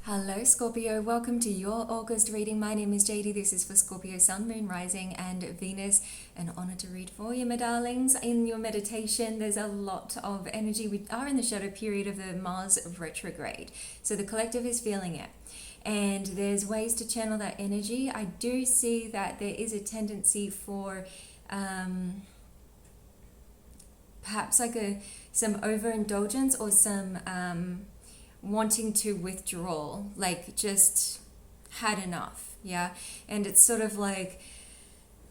Hello Scorpio, welcome to your August reading. My name is JD. This is for Scorpio Sun, Moon, Rising and Venus. An honor to read for you, my darlings. In your meditation, there's a lot of energy. We are in the shadow period of the Mars retrograde. So the collective is feeling it. And there's ways to channel that energy. I do see that there is a tendency for perhaps like some overindulgence or some wanting to withdraw, like just had enough, yeah. And it's sort of like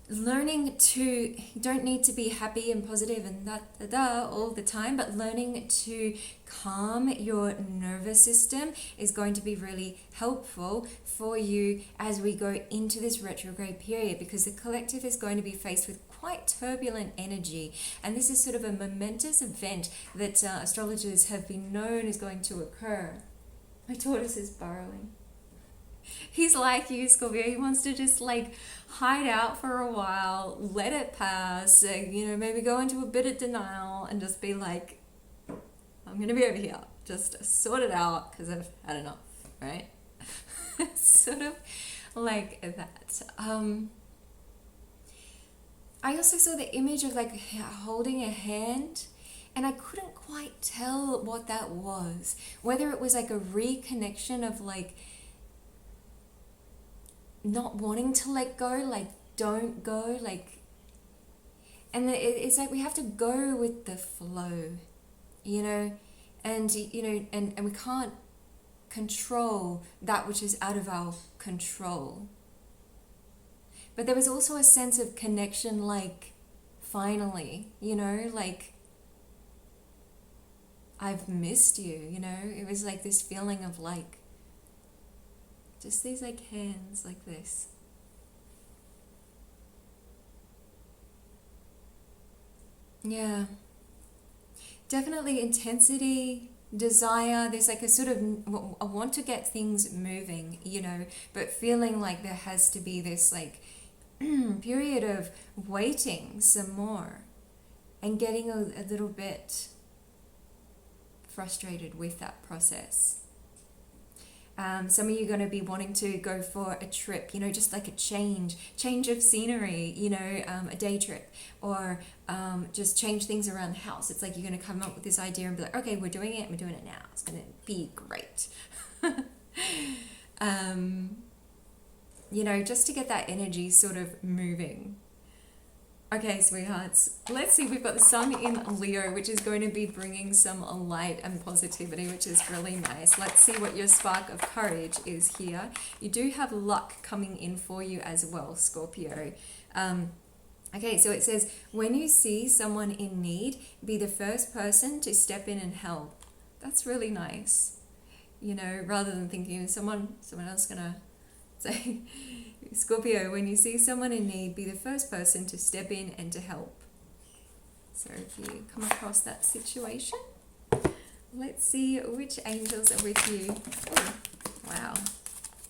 learning to, you don't need to be happy and positive and all the time, but learning to calm your nervous system is going to be really helpful for you as we go into this retrograde period, because the collective is going to be faced with quite turbulent energy, and this is sort of a momentous event that astrologers have been known is going to occur. My tortoise is burrowing. He's like you, Scorpio. He wants to just like hide out for a while, let it pass, maybe go into a bit of denial and just be like, I'm going to be over here. Just sort it out because I've had enough, right? Sort of like that. I also saw the image of like holding a hand, and I couldn't quite tell what that was. Whether it was like a reconnection of like not wanting to let go, like don't go, like, and it's like we have to go with the flow, and and we can't control that which is out of our control. But there was also a sense of connection, like finally, like I've missed you, it was like this feeling of like just these like hands like this. Yeah. Definitely intensity, desire. There's like a sort of, I want to get things moving, but feeling like there has to be this like period of waiting some more and getting a little bit frustrated with that process. Some of you are going to be wanting to go for a trip, just like a change of scenery, a day trip, or just change things around the house. It's like you're going to come up with this idea and be like, okay, we're doing it now. It's going to be great. Just to get that energy sort of moving. Okay, sweethearts, let's see, we've got the sun in Leo, which is going to be bringing some light and positivity, which is really nice. Let's see what your spark of courage is here. You do have luck coming in for you as well, Scorpio. Okay, so it says, when you see someone in need, be the first person to step in and help. That's really nice. Rather than thinking someone else gonna say, Scorpio, when you see someone in need, be the first person to step in and to help. So if you come across that situation, let's see which angels are with you. Oh, wow.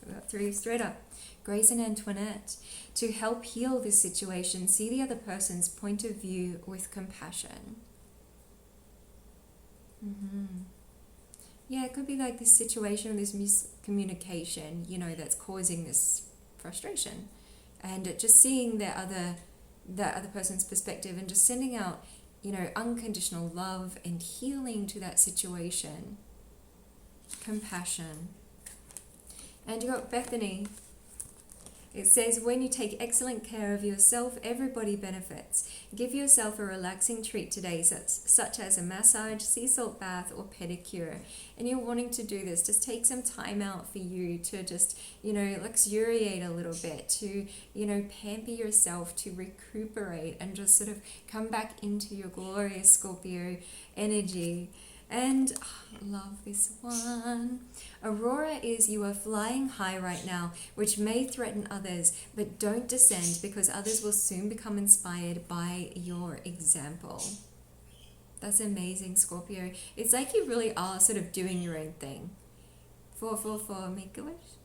We got 3 straight up. Grace and Antoinette. To help heal this situation, see the other person's point of view with compassion. Yeah, it could be like this situation, this miscommunication, that's causing this frustration, and just seeing the other person's perspective and just sending out, unconditional love and healing to that situation. Compassion. And you got Bethany. It says, when you take excellent care of yourself, everybody benefits. Give yourself a relaxing treat today, such as a massage, sea salt bath, or pedicure. And you're wanting to do this, just take some time out for you to just, luxuriate a little bit, to, pamper yourself, to recuperate, and just sort of come back into your glorious Scorpio energy. And love this one. Aurora is, you are flying high right now, which may threaten others, but don't descend, because others will soon become inspired by your example. That's amazing, Scorpio. It's like you really are sort of doing your own thing. 444, make a wish.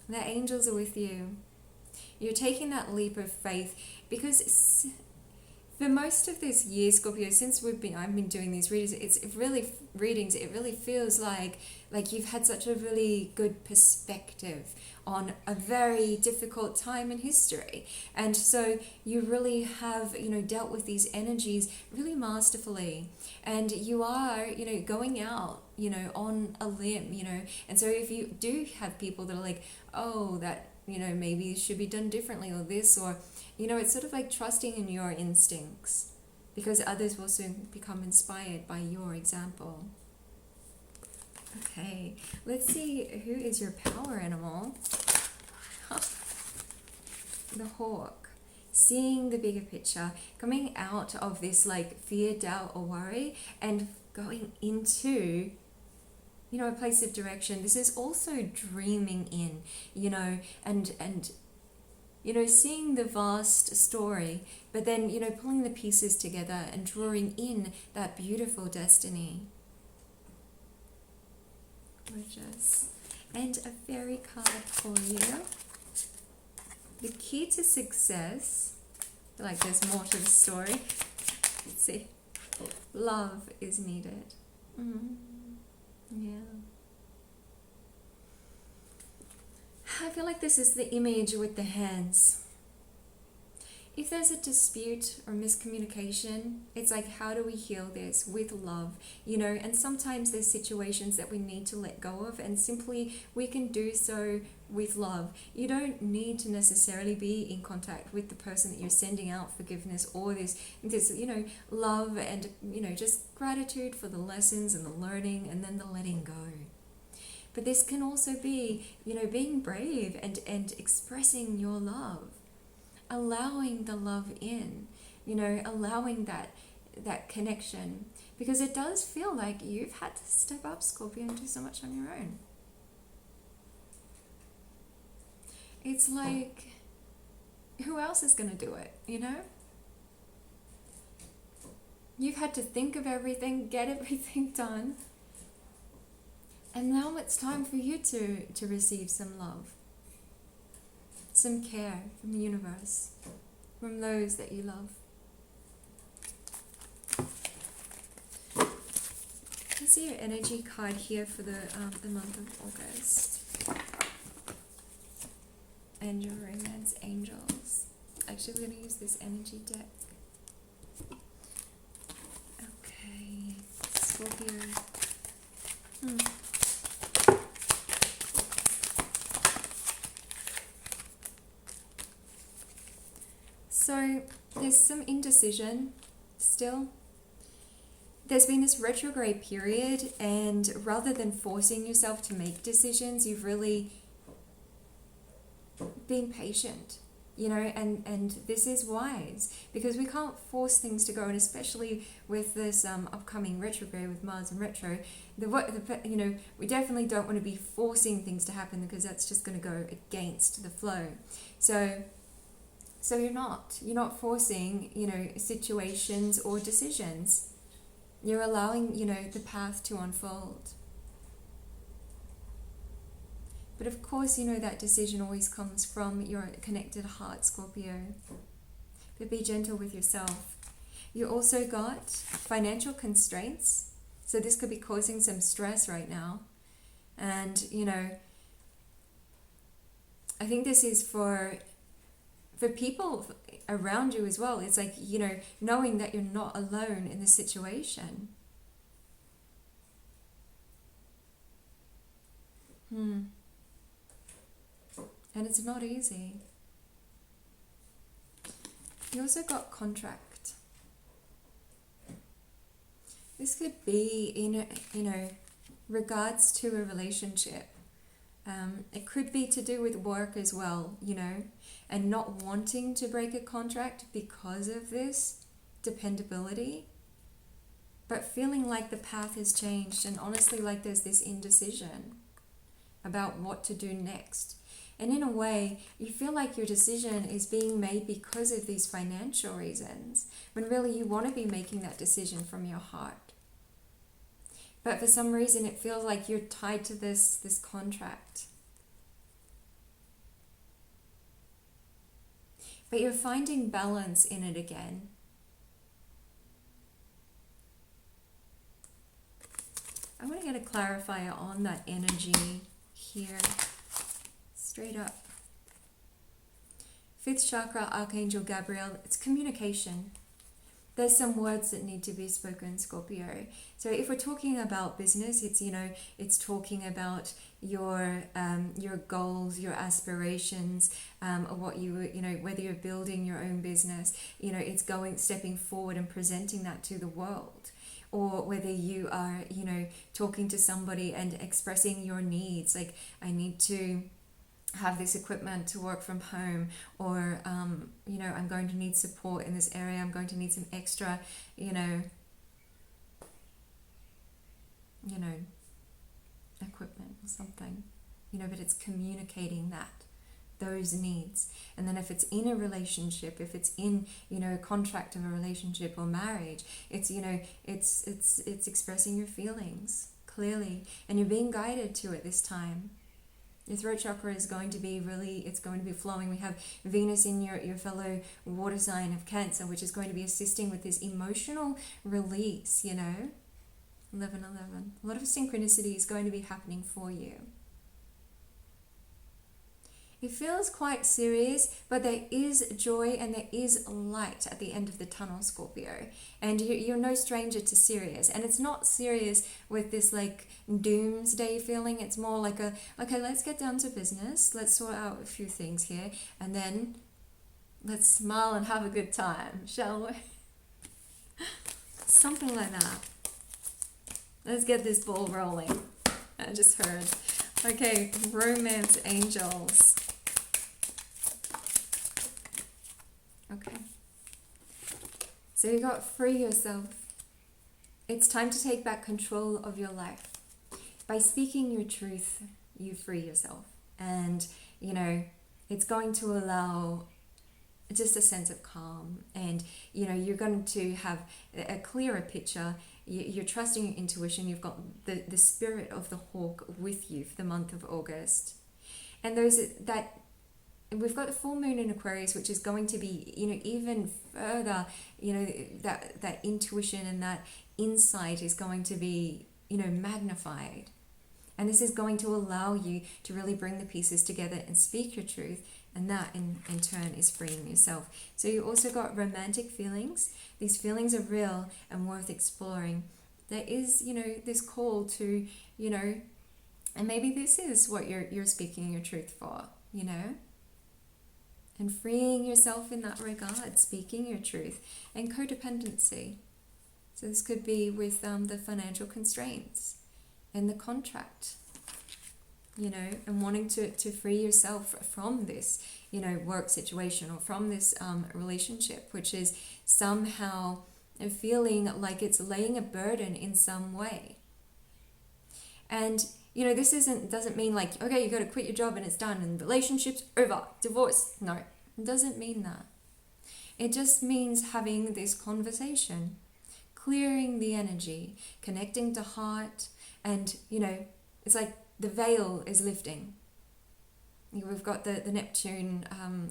The angels are with you. You're taking that leap of faith because For most of this year, Scorpio, since I've been doing these readings, it really feels like you've had such a really good perspective on a very difficult time in history. And so you really have, dealt with these energies really masterfully. And you are, going out, on a limb, And so if you do have people that are like, oh, that, maybe it should be done differently, or this, or, it's sort of like trusting in your instincts, because others will soon become inspired by your example. Okay, let's see, who is your power animal? The hawk. Seeing the bigger picture, coming out of this like fear, doubt, or worry, and going into, a place of direction. This is also dreaming in, and seeing the vast story, but then, pulling the pieces together and drawing in that beautiful destiny. Gorgeous. And a fairy card for you. The key to success, I feel like there's more to the story. Let's see. Love is needed. Yeah. I feel like this is the image with the hands. If there's a dispute or miscommunication, it's like, how do we heal this with love? And sometimes there's situations that we need to let go of, and simply we can do so with love. You don't need to necessarily be in contact with the person that you're sending out forgiveness, or this love and, just gratitude for the lessons and the learning, and then the letting go. But this can also be, being brave and expressing your love. Allowing the love in, allowing that connection, because it does feel like you've had to step up, Scorpio, and do so much on your own. It's like, who else is going to do it, You've had to think of everything, get everything done, and now it's time for you to receive some love. Some care from the universe, from those that you love. I see your energy card here for the month of August. And your romance angels. Actually, we're going to use this energy deck. Okay, Scorpio. So there's some indecision still. There's been this retrograde period, and rather than forcing yourself to make decisions, you've really been patient, and this is wise, because we can't force things to go, and especially with this upcoming retrograde with Mars and retro, we definitely don't want to be forcing things to happen, because that's just going to go against the flow. So you're not forcing, situations or decisions. You're allowing, the path to unfold. But of course, that decision always comes from your connected heart, Scorpio. But be gentle with yourself. You also got financial constraints. So this could be causing some stress right now. And, I think this is for people around you as well. It's like, knowing that you're not alone in the situation. And it's not easy. You also got contract. This could be in, regards to a relationship. It could be to do with work as well, and not wanting to break a contract because of this dependability, but feeling like the path has changed, and honestly like there's this indecision about what to do next. And in a way, you feel like your decision is being made because of these financial reasons, when really you want to be making that decision from your heart. But for some reason, it feels like you're tied to this contract. But you're finding balance in it again. I want to get a clarifier on that energy here. Straight up. Fifth chakra, Archangel Gabriel. It's communication. There's some words that need to be spoken, Scorpio. So if we're talking about business, it's, you know, it's talking about your goals, your aspirations, what you know, whether you're building your own business, you know, it's stepping forward and presenting that to the world. Or whether you are, you know, talking to somebody and expressing your needs, like, I need to have this equipment to work from home, or you know, I'm going to need support in this area, I'm going to need some extra, you know, equipment or something, you know, but it's communicating those needs. And then if it's in a relationship, if it's in, you know, a contract of a relationship or marriage, it's, you know, it's expressing your feelings clearly, and you're being guided to it this time. Your throat chakra is going to be it's going to be flowing. We have Venus in your fellow water sign of Cancer, which is going to be assisting with this emotional release, you know. 11. A lot of synchronicity is going to be happening for you. It feels quite serious, but there is joy and there is light at the end of the tunnel, Scorpio. And you're no stranger to serious. And it's not serious with this like doomsday feeling. It's more like okay, let's get down to business. Let's sort out a few things here. And then let's smile and have a good time, shall we? Something like that. Let's get this ball rolling. I just heard. Okay, romance angels. Okay. So you got free yourself. It's time to take back control of your life. By speaking your truth, you free yourself. And, you know, it's going to allow just a sense of calm. And, you know, you're going to have a clearer picture. You're trusting your intuition. You've got the spirit of the hawk with you for the month of August. And we've got the full moon in Aquarius, which is going to be, you know, even further, you know, that intuition and that insight is going to be, you know, magnified. And this is going to allow you to really bring the pieces together and speak your truth. And that in turn is freeing yourself. So you also got romantic feelings. These feelings are real and worth exploring. There is, you know, this call to, you know, and maybe this is what you're speaking your truth for, you know. And freeing yourself in that regard, speaking your truth, and codependency. So this could be with the financial constraints and the contract, you know, and wanting to free yourself from this, you know, work situation or from this relationship, which is somehow feeling like it's laying a burden in some way. And you know, this doesn't mean like, okay, you got to quit your job and it's done and the relationship's over, divorce. No, it doesn't mean that. It just means having this conversation, clearing the energy, connecting to heart, and, you know, it's like the veil is lifting. We've got the Neptune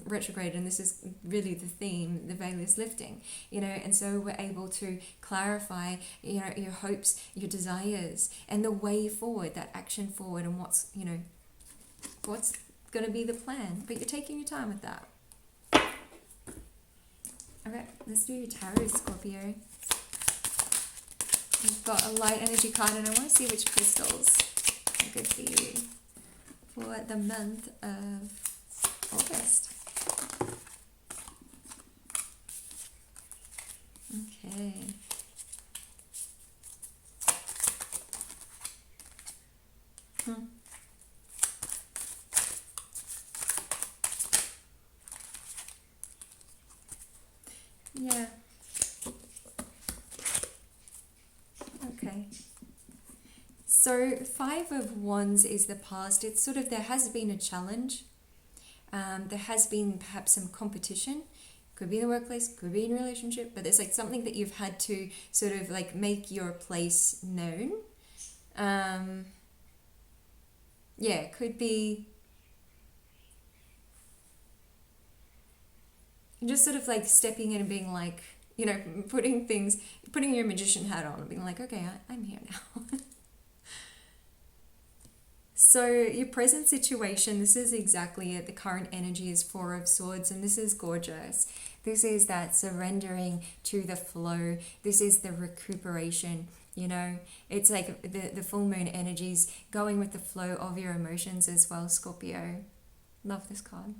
retrograde, and this is really the theme, the veil is lifting, you know, and so we're able to clarify, you know, your hopes, your desires, and the way forward, that action forward, and what's going to be the plan. But you're taking your time with that. Okay, let's do your tarot, Scorpio. We've got a light energy card, and I want to see which crystals are good for you for the month of August. Okay. Yeah. Okay. So 5 of Wands is the past. It's sort of, there has been a challenge. There has been perhaps some competition. Could be in the workplace, could be in a relationship, but there's like something that you've had to sort of like make your place known. Yeah, could be just sort of like stepping in and being like, you know, putting your magician hat on and being like, okay, I'm here now. So your present situation, this is exactly it. The current energy is Four of Swords, and this is gorgeous. This is that surrendering to the flow. This is the recuperation. You know, it's like the full moon energies going with the flow of your emotions as well, Scorpio. Love this card.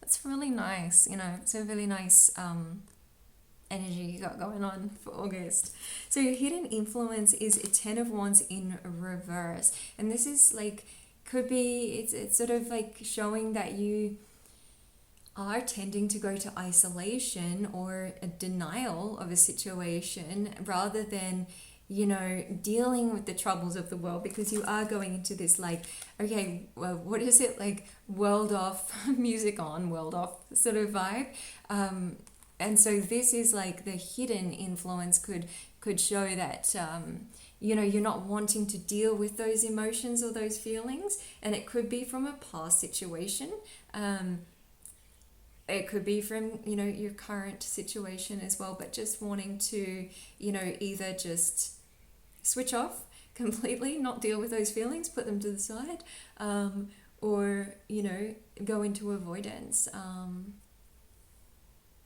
It's really nice, you know, it's a really nice energy you got going on for August. So your hidden influence is a Ten of Wands in reverse. And this is like, could be, it's sort of like showing that you are tending to go to isolation or a denial of a situation rather than, you know, dealing with the troubles of the world, because you are going into this like, okay, well, what is it, like world off, music on, world off sort of vibe. And so this is like the hidden influence could show that, you know, you're not wanting to deal with those emotions or those feelings, and it could be from a past situation. It could be from, you know, your current situation as well, but just wanting to, you know, either just switch off completely, not deal with those feelings, put them to the side, or, you know, go into avoidance.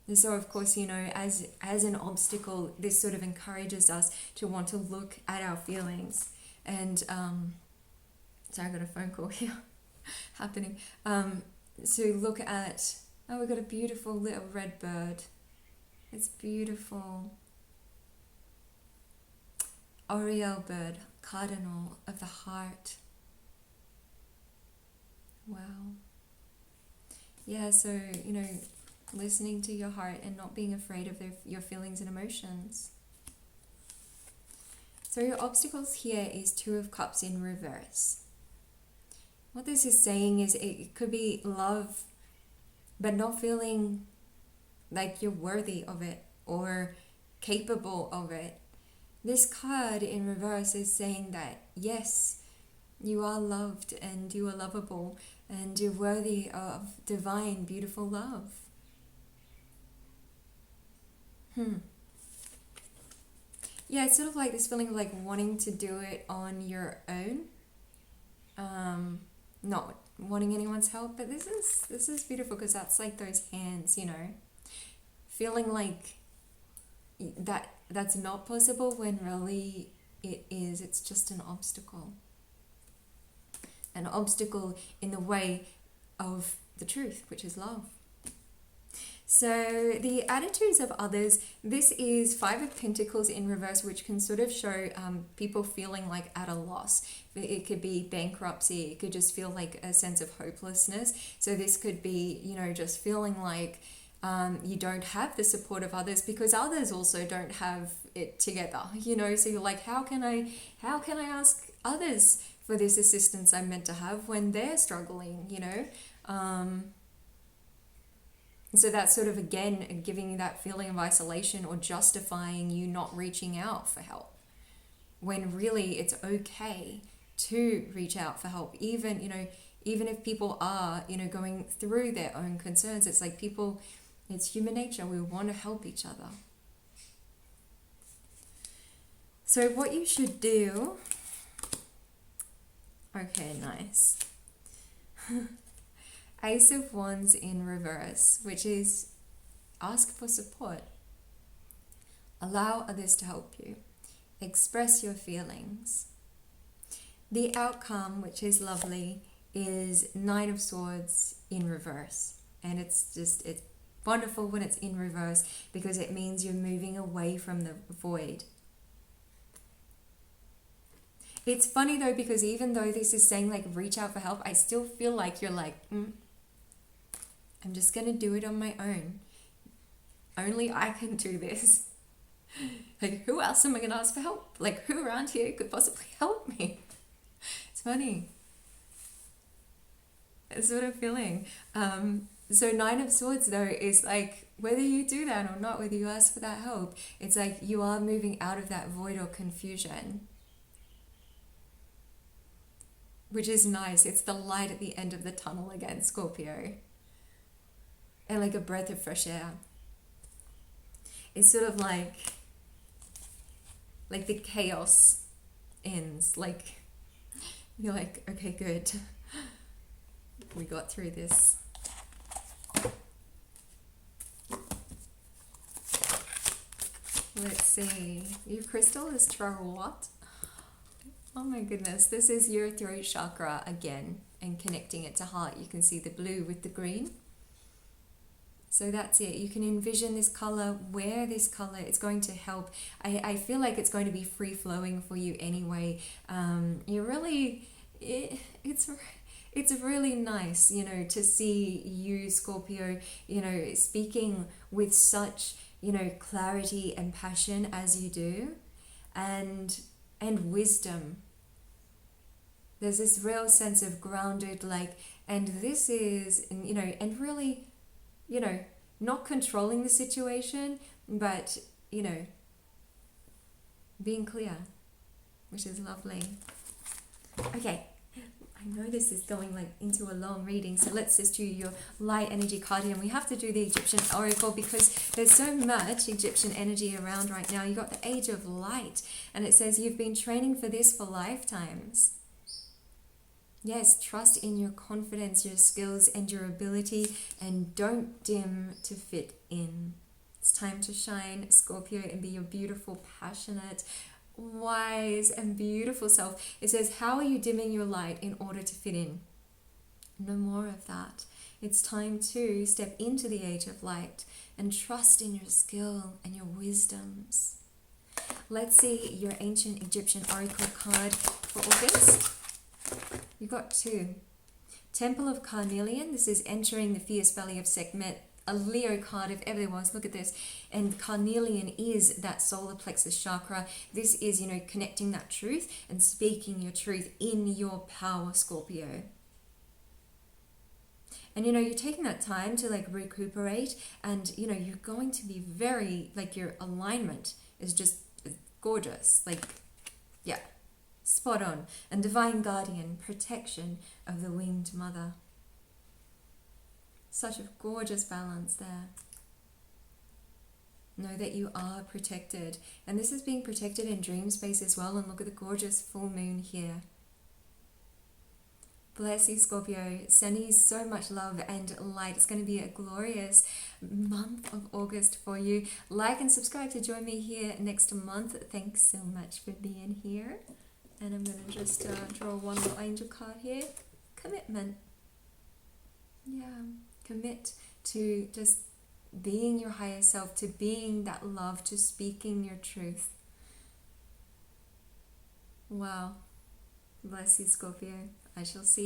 And so, of course, you know, as an obstacle, this sort of encourages us to want to look at our feelings. And, sorry, I got a phone call here happening. So look at, oh, we've got a beautiful little red bird. It's beautiful. Oriole bird, cardinal of the heart. Wow. Yeah, so, you know, listening to your heart and not being afraid of your feelings and emotions. So your obstacles here is Two of Cups in reverse. What this is saying is it could be love, but not feeling like you're worthy of it or capable of it. This card in reverse is saying that, yes, you are loved and you are lovable and you're worthy of divine, beautiful love. Yeah, it's sort of like this feeling of like wanting to do it on your own. Not wanting anyone's help, but this is beautiful because that's like those hands, you know, feeling like that's not possible when really it is. It's just an obstacle in the way of the truth, which is love. So the attitudes of others, this is Five of Pentacles in reverse, which can sort of show people feeling like at a loss. It could be bankruptcy. It could just feel like a sense of hopelessness. So this could be, you know, just feeling like you don't have the support of others because others also don't have it together, you know. So you're like, how can I ask others for this assistance I'm meant to have when they're struggling, you know? So that's sort of, again, giving you that feeling of isolation or justifying you not reaching out for help. When really it's okay to reach out for help. Even, you know, even if people are, you know, going through their own concerns, it's like people, it's human nature. We want to help each other. So what you should do, okay, nice. Ace of Wands in reverse, which is ask for support. Allow others to help you. Express your feelings. The outcome, which is lovely, is Nine of Swords in reverse. And it's wonderful when it's in reverse because it means you're moving away from the void. It's funny though, because even though this is saying like reach out for help, I still feel like you're like, I'm just going to do it on my own. Only I can do this. Like, who else am I going to ask for help? Like, who around here could possibly help me? It's funny. It's sort of feeling. So Nine of Swords, though, is like, whether you do that or not, whether you ask for that help, it's like you are moving out of that void or confusion. Which is nice. It's the light at the end of the tunnel again, Scorpio. And like a breath of fresh air. It's sort of like the chaos ends. Like You're like, okay, good. We got through this. Let's see. Your crystal is Tarot. Oh my goodness. This is your throat chakra again, and connecting it to heart. You can see the blue with the green. So that's it. You can envision this color, wear this color. It's going to help. I feel like it's going to be free flowing for you anyway. You're really, it's really nice, you know, to see you, Scorpio, you know, speaking with such, you know, clarity and passion as you do, and wisdom. There's this real sense of grounded, like, and this is, you know, and really, you know, not controlling the situation, but, you know, being clear, which is lovely. Okay, I know this is going like into a long reading, so let's just do your light energy card here. And we have to do the Egyptian oracle because there's so much Egyptian energy around right now. You got the Age of Light, and it says you've been training for this for lifetimes. Yes, trust in your confidence, your skills, and your ability, and don't dim to fit in. It's time to shine, Scorpio, and be your beautiful, passionate, wise, and beautiful self. It says, how are you dimming your light in order to fit in? No more of that. It's time to step into the Age of Light and trust in your skill and your wisdoms. Let's see your ancient Egyptian oracle card for August. You got 2. Temple of Carnelian. This is entering the fierce valley of Sekhmet. A Leo card if ever there was. Look at this. And Carnelian is that solar plexus chakra. This is, you know, connecting that truth and speaking your truth in your power, Scorpio. And, you know, you're taking that time to, like, recuperate. And, you know, you're going to be very, like, your alignment is just gorgeous. Like, yeah. Spot on. And divine guardian, protection of the winged mother. Such a gorgeous balance there. Know that you are protected. And this is being protected in dream space as well. And look at the gorgeous full moon here. Bless you, Scorpio. Sending you so much love and light. It's going to be a glorious month of August for you. Like and subscribe to join me here next month. Thanks so much for being here. And I'm going to just draw one more angel card here. Commitment. Yeah. Commit to just being your higher self, to being that love, to speaking your truth. Wow. Bless you, Scorpio. I shall see you.